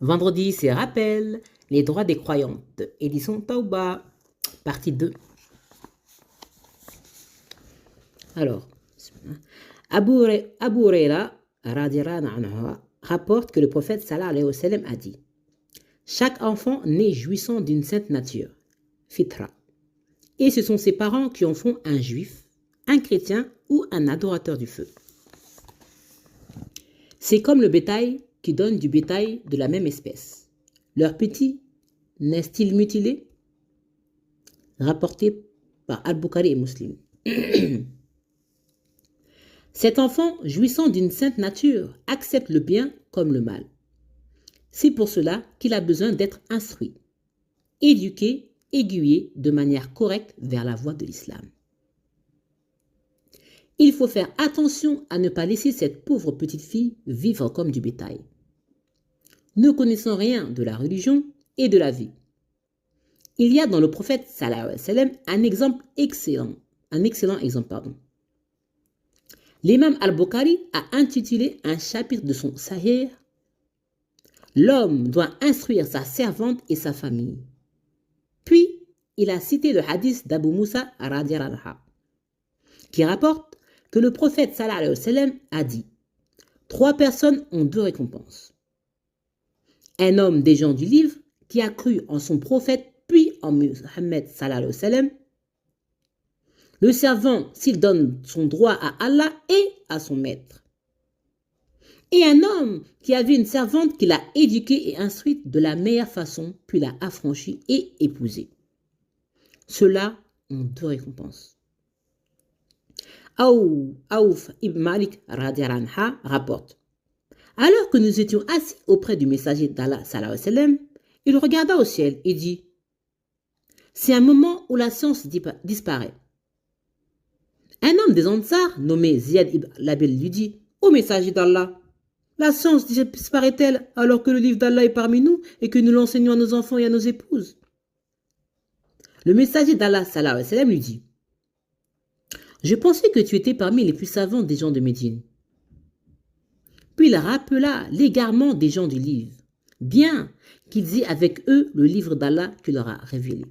Vendredi, c'est rappel, les droits des croyantes. Édition Tauba, partie 2. Alors, Abu Huraira rapporte que le prophète sallallahu alayhi wa sallam a dit: chaque enfant naît jouissant d'une sainte nature, fitra, et ce sont ses parents qui en font un juif, un chrétien ou un adorateur du feu. C'est comme le bétail qui donne du bétail de la même espèce. Leurs petits naissent-ils mutilés? Rapporté par Al-Bukhari et Muslim. Cet enfant, jouissant d'une sainte nature, accepte le bien comme le mal. C'est pour cela qu'il a besoin d'être instruit, éduqué, aiguillé de manière correcte vers la voie de l'islam. Il faut faire attention à ne pas laisser cette pauvre petite fille vivre comme du bétail, ne connaissant rien de la religion et de la vie. Il y a dans le prophète sallallahu alayhi wa sallam un excellent exemple. L'imam Al-Bukhari a intitulé un chapitre de son Sahih « L'homme doit instruire sa servante et sa famille ». Puis, il a cité le hadith d'Abu Moussa radhiyallahu anhu, qui rapporte que le prophète sallallahu alayhi wa sallam a dit: 3 personnes ont 2 récompenses. Un homme des gens du livre qui a cru en son prophète puis en Muhammad sallallahu alayhi wa sallam. Le servant s'il donne son droit à Allah et à son maître. Et un homme qui avait une servante qu'il a éduquée et instruite de la meilleure façon, puis l'a affranchie et épousée. Ceux-là ont 2 récompenses. Aouf ibn Malik radhiyallahu anhu rapporte: alors que nous étions assis auprès du messager d'Allah sallallahu alayhi wa sallam, il regarda au ciel et dit: c'est un moment où la science disparaît. Un homme des Ansar, nommé Ziyad ibn Labil, lui dit: ô messager d'Allah, la science disparaît-elle alors que le livre d'Allah est parmi nous et que nous l'enseignons à nos enfants et à nos épouses? Le messager d'Allah sallallahu alayhi wa sallam lui dit: je pensais que tu étais parmi les plus savants des gens de Médine. Puis il rappela l'égarement des gens du livre, bien qu'ils aient avec eux le livre d'Allah qu'il leur a révélé.